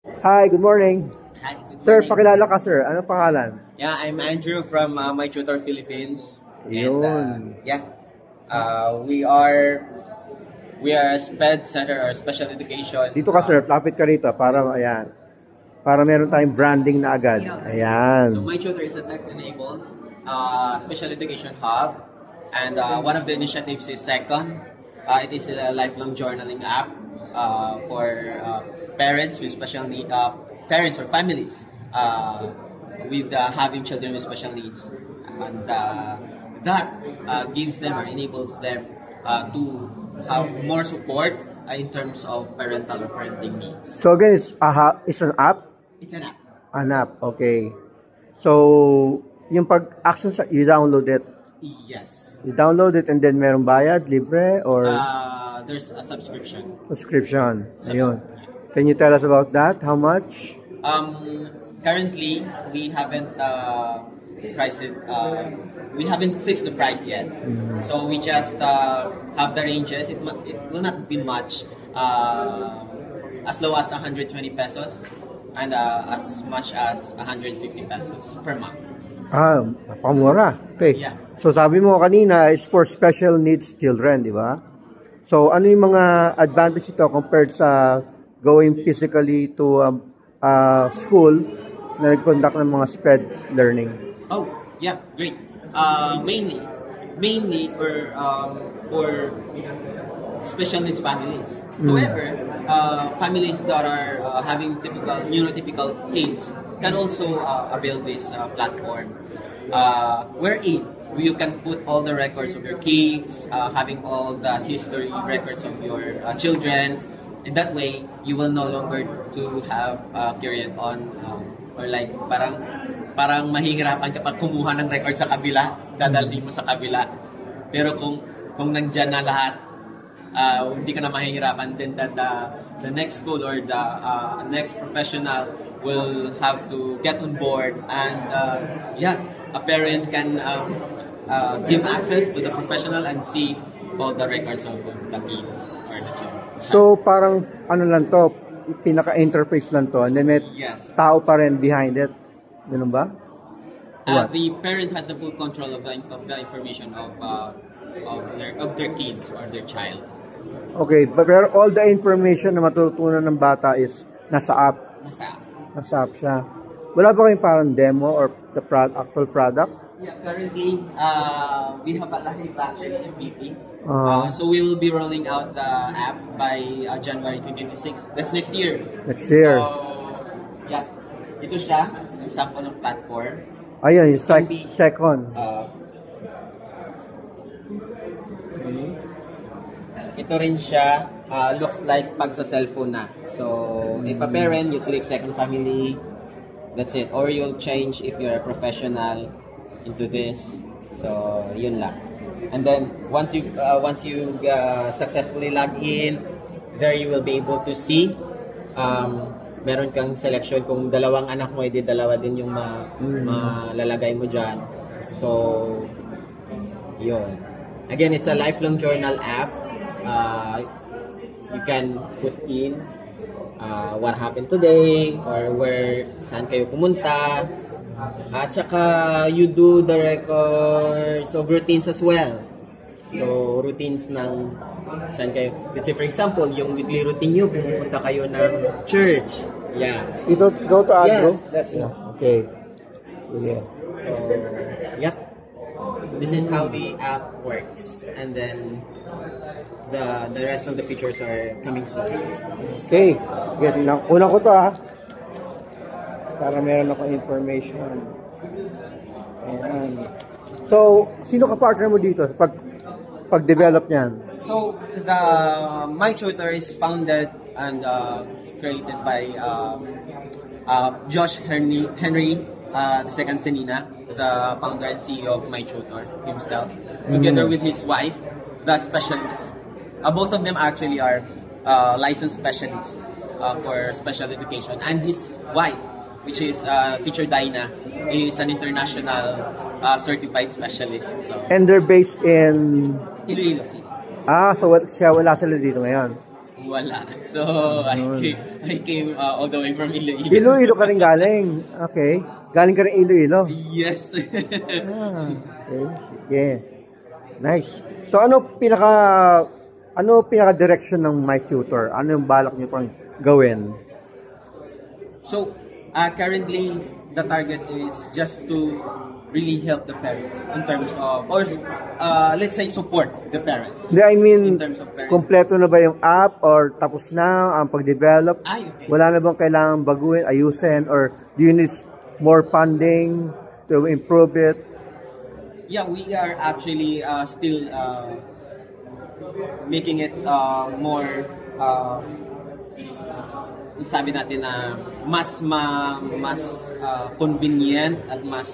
Hi, good morning. Hi, good Sir, morning. pakilala ka sir. Anong pangalan? Yeah, I'm Andrew from My Tutor Philippines. And Yun. we are a SPED Center or Special Education. Dito ka sir, lapit ka rito para ayan. Para meron tayong branding na agad. So Ayan. My Tutor is a tech-enabled special education hub, and one of the initiatives is Second. It is a lifelong journaling app for parents with special need, parents or families with having children with special needs, and that gives them or enables them to have more support in terms of parental or parenting needs. So again, it's an app? It's an app. An app, okay. So, yung pag-access, you download it. Yes. You download it and then meron bayad, libre, or There's a subscription. subscription. Ayun. Can you tell us about that? How much? Currently, we haven't priced it. We haven't fixed the price yet. So we just have the ranges. It will not be much. As low as 120 pesos and as much as 150 pesos per month. Pamura. Okay. Yeah. So sabi mo kanina, is for special needs children, di ba? So ano yung mga advantage ito compared sa going physically to school na nag-conduct ng mga SPED learning? Oh, yeah, great. Mainly for special needs families. However, families that are having neurotypical kids can also avail this platform. Wherein you can put all the records of your kids, having all the history records of your children. In that way, you will no longer to have period on or like parang mahihirapan kapag kumuha ng record sa kabila, dadalhin mo sa kabila. Pero kung nandiyan na lahat, hindi ka na mahihirapan, then that the next school or the next professional will have to get on board, and a parent can give access to the professional and see all the records of the kids or the children. So parang ano lang to, pinaka-interface lang to, and then may Yes. tao pa rin behind it. Ganun ba? What? The parent has the full control of the information of their kids or their child. Okay, pero all the information na matututunan ng bata is nasa app. Nasa app siya. Wala ba kayong parang demo or the actual product? Yeah, currently we have a live actually MVP. Uh-huh. So we will be rolling out the app by January 2026. That's next year. Next year. So yeah, ito siya, ang sample ng platform. Ayun, yung second. Ito rin siya, looks like pag sa cellphone na. So, if a parent, you click second family, that's it. Or you'll change if you're a professional into this. So, yun lang. And then, once you successfully log in, there you will be able to see, meron kang selection kung dalawang anak mo, edi dalawa din yung malalagay mo dyan. So, yun. Again, it's a lifelong journal app. You can put in what happened today or saan kayo pumunta. At saka you do the records of routines as well. So routines ng saan kayo. Let's say for example, yung weekly routine nyo, pumunta kayo ng church. Yeah. You don't go to Agro? Yes, that's it. Okay. Yeah. So, yep. This is how the app works, and then the rest of the features are coming soon. Okay. Una ko to para meron ako information. Ayan. So, sino ka partner mo dito pag-develop niyan? So, the My Tutor is founded and created by Josh Henry, the second Senina, the founder and CEO of My Tutor himself, together with his wife, the specialist. Both of them actually are licensed specialists for special education, and his wife, which is Teacher Dinah, is an international certified specialist. So, And they're based in... Iloilo City. So wala sila dito ngayon? Wala. So, I came all the way from Iloilo. Iloilo ka rin galing. Okay. Galing ka rin Iloilo. Yes. Okay. Sige. Nice. So ano pinaka direction ng My Tutor? Ano yung balak niyo pang gawin? So, currently, the target is just to really help the parents in terms of, or let's say support the parents. I mean, in terms of parents. kompleto na ba yung app or tapos na ang pag-develop? Okay. Wala na bang kailangan baguhin, ayusin, or do you need more funding to improve it? Yeah, we are actually still making it more sabi natin na mas convenient at mas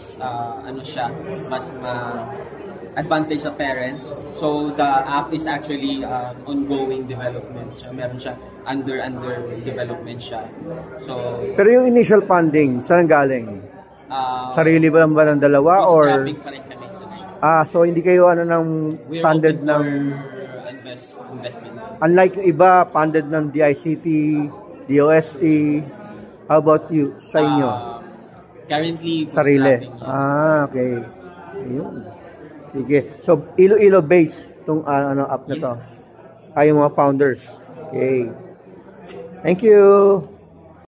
advantage sa parents. So the app is actually ongoing development siya. Meron siya under development siya. So Pero yung initial funding, saan galing? Sarili ba ng dalawa or bootstrapping pa rin kami sa so hindi kayo funded ng investments. Unlike yung iba, funded ng DICT, DOST. How about you? Sa inyo? Currently, Sarili. bootstrapping, yes. Okay. Ayun. Sige. So, Iloilo based itong app na to. Yes. Kayong mga founders. Okay. Thank you.